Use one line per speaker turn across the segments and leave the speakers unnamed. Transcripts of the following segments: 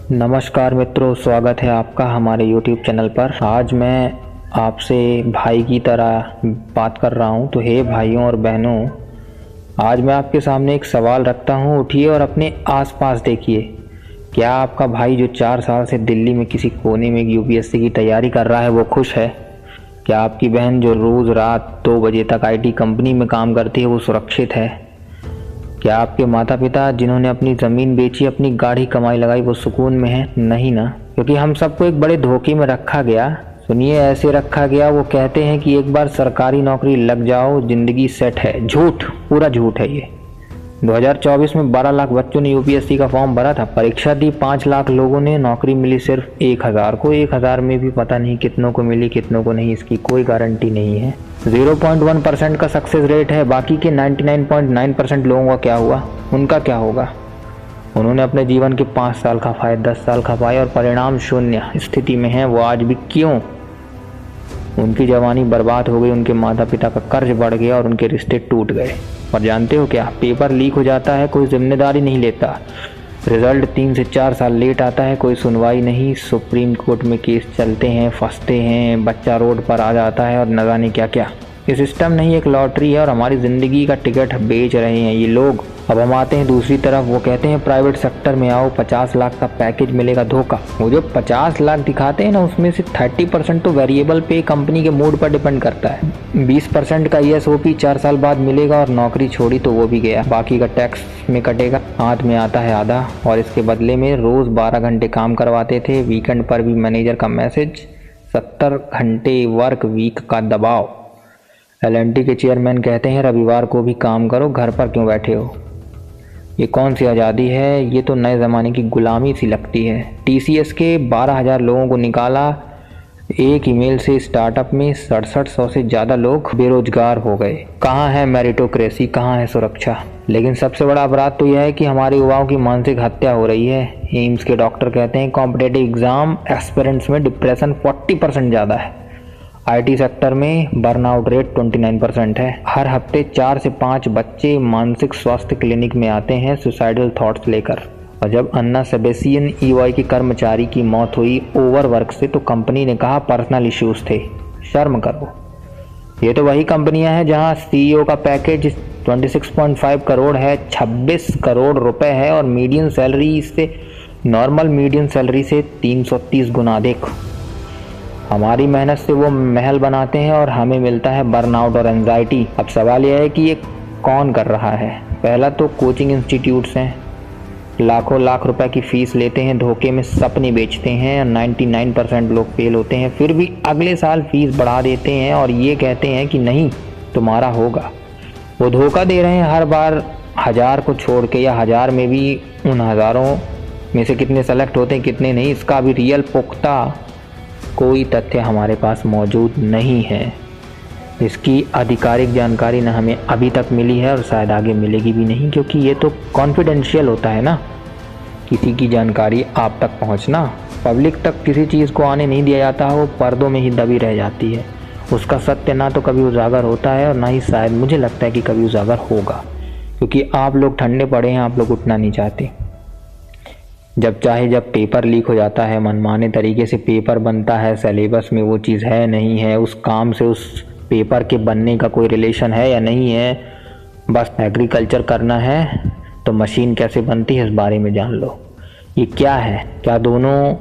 नमस्कार मित्रों, स्वागत है आपका हमारे YouTube चैनल पर। आज मैं आपसे भाई की तरह बात कर रहा हूं। तो हे भाइयों और बहनों, आज मैं आपके सामने एक सवाल रखता हूं। उठिए और अपने आसपास देखिए। क्या आपका भाई जो 4 साल से दिल्ली में किसी कोने में यूपीएससी की तैयारी कर रहा है वो खुश है? क्या आपकी बहन जो रोज़ रात 2 बजे तक IT कंपनी में काम करती है वो सुरक्षित है? क्या आपके माता पिता जिन्होंने अपनी ज़मीन बेची, अपनी गाढ़ी कमाई लगाई, वो सुकून में है? नहीं ना, क्योंकि हम सबको एक बड़े धोखे में रखा गया। सुनिए, ऐसे रखा गया। वो कहते हैं कि एक बार सरकारी नौकरी लग जाओ जिंदगी सेट है। झूठ, पूरा झूठ है ये। 2024 में 12 लाख बच्चों ने यूपीएससी का फॉर्म भरा था, परीक्षा दी 5 लाख लोगों ने, नौकरी मिली सिर्फ 1000 को। 1000 में भी पता नहीं कितनों को मिली, कितनों को नहीं, इसकी कोई गारंटी नहीं है। 0.1% का सक्सेस रेट है। बाकी के 99.9% लोगों का क्या हुआ? उनका क्या होगा? उन्होंने अपने जीवन के 5 साल खपाए, 10 साल खपाए और परिणाम शून्य स्थिति में है वो आज भी। क्यों? उनकी जवानी बर्बाद हो गई, उनके माता पिता का कर्ज बढ़ गया और उनके रिश्ते टूट गए। और जानते हो क्या? पेपर लीक हो जाता है, कोई जिम्मेदारी नहीं लेता। रिजल्ट 3 से 4 साल लेट आता है, कोई सुनवाई नहीं। सुप्रीम कोर्ट में केस चलते हैं, फंसते हैं, बच्चा रोड पर आ जाता है और न जाने क्या क्या। ये सिस्टम नहीं, एक लॉटरी है और हमारी ज़िंदगी का टिकट बेच रहे हैं ये लोग। अब हम आते हैं दूसरी तरफ। वो कहते हैं प्राइवेट सेक्टर में आओ, 50 लाख का पैकेज मिलेगा। धोखा। वो जो 50 लाख दिखाते हैं ना, उसमें से 30% तो वेरिएबल पे कंपनी के मूड पर डिपेंड करता है। 20% का ESOP 4 साल बाद मिलेगा और नौकरी छोड़ी तो वो भी गया। बाकी का टैक्स में कटेगा। हाथ में आता है आधा। और इसके बदले में रोज़ 12 घंटे काम करवाते थे। वीकेंड पर भी मैनेजर का मैसेज, 70 घंटे वर्क वीक का दबाव। LNT के चेयरमैन कहते हैं रविवार को भी काम करो, घर पर क्यों बैठे हो? ये कौन सी आज़ादी है? ये तो नए ज़माने की गुलामी सी लगती है। TCS के 12,000 लोगों को निकाला एक ईमेल से। स्टार्टअप में 6700 से ज़्यादा लोग बेरोजगार हो गए। कहाँ है मेरिटोक्रेसी, कहाँ है सुरक्षा? लेकिन सबसे बड़ा अपराध तो यह है कि हमारे युवाओं की मानसिक हत्या हो रही है। एम्स के डॉक्टर कहते हैं कॉम्पिटेटिव एग्ज़ाम एस्पिरेंट्स में डिप्रेशन 40% ज़्यादा है। IT सेक्टर में बर्नआउट रेट 29% है। हर हफ्ते 4 से 5 बच्चे मानसिक स्वास्थ्य क्लिनिक में आते हैं सुसाइडल थॉट्स लेकर। और जब अन्ना सेबेस्टियन EY के कर्मचारी की मौत हुई ओवरवर्क से, तो कंपनी ने कहा पर्सनल इश्यूज थे। शर्म करो। ये तो वही कंपनियां हैं जहां CEO का पैकेज 26.5 करोड़ है, 26 करोड़ रुपए है और मीडियन सैलरी से, नॉर्मल मीडियन सैलरी से 330 गुना। देखो, हमारी मेहनत से वो महल बनाते हैं और हमें मिलता है बर्नआउट और एंजाइटी। अब सवाल यह है कि ये कौन कर रहा है? पहला तो कोचिंग इंस्टीट्यूट्स हैं, लाखों लाख रुपए की फीस लेते हैं, धोखे में सपने बेचते हैं। 99% लोग फेल होते हैं, फिर भी अगले साल फीस बढ़ा देते हैं और ये कहते हैं कि नहीं तुम्हारा होगा। वो धोखा दे रहे हैं हर बार। 1000 को छोड़ के, या 1000 में भी उन हज़ारों में से कितने सेलेक्ट होते हैं, कितने नहीं, इसका भी रियल पुख्ता कोई तथ्य हमारे पास मौजूद नहीं है। इसकी आधिकारिक जानकारी न हमें अभी तक मिली है और शायद आगे मिलेगी भी नहीं, क्योंकि ये तो कॉन्फिडेंशियल होता है ना, किसी की जानकारी आप तक पहुंचना। पब्लिक तक किसी चीज़ को आने नहीं दिया जाता, वो पर्दों में ही दबी रह जाती है। उसका सत्य ना तो कभी उजागर होता है और ना ही शायद मुझे लगता है कि कभी उजागर होगा, क्योंकि आप लोग ठंडे पड़े हैं, आप लोग उठना नहीं चाहते। जब चाहे जब पेपर लीक हो जाता है, मनमाने तरीके से पेपर बनता है, सिलेबस में वो चीज़ है नहीं है, उस काम से उस पेपर के बनने का कोई रिलेशन है या नहीं है, बस एग्रीकल्चर करना है तो मशीन कैसे बनती है इस बारे में जान लो। ये क्या है? क्या दोनों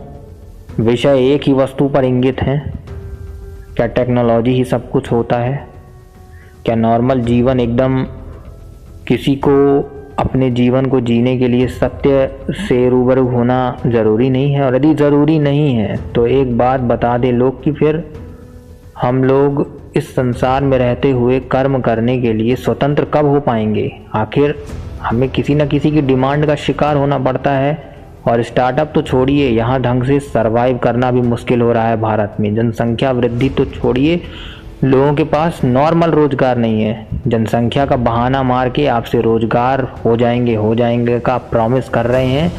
विषय एक ही वस्तु पर इंगित हैं? क्या टेक्नोलॉजी ही सब कुछ होता है? क्या नॉर्मल जीवन एकदम किसी को अपने जीवन को जीने के लिए सत्य से रूबरू होना ज़रूरी नहीं है? और यदि ज़रूरी नहीं है तो एक बात बता दे लोग कि फिर हम लोग इस संसार में रहते हुए कर्म करने के लिए स्वतंत्र कब हो पाएंगे? आखिर हमें किसी न किसी की डिमांड का शिकार होना पड़ता है। और स्टार्टअप तो छोड़िए, यहाँ ढंग से सरवाइव करना भी मुश्किल हो रहा है भारत में। जनसंख्या वृद्धि तो छोड़िए, लोगों के पास नॉर्मल रोजगार नहीं है। जनसंख्या का बहाना मार के आपसे रोजगार हो जाएंगे का प्रॉमिस कर रहे हैं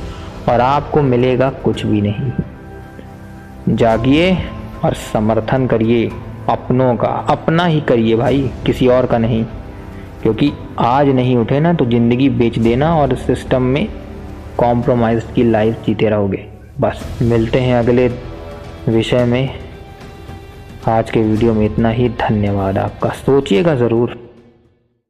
और आपको मिलेगा कुछ भी नहीं। जागिए और समर्थन करिए अपनों का। अपना ही करिए भाई, किसी और का नहीं, क्योंकि आज नहीं उठे ना तो ज़िंदगी बेच देना और सिस्टम में कॉम्प्रोमाइज़ की लाइफ जीते रहोगे। बस मिलते हैं अगले विषय में। आज के वीडियो में इतना ही। धन्यवाद आपका। सोचिएगा ज़रूर।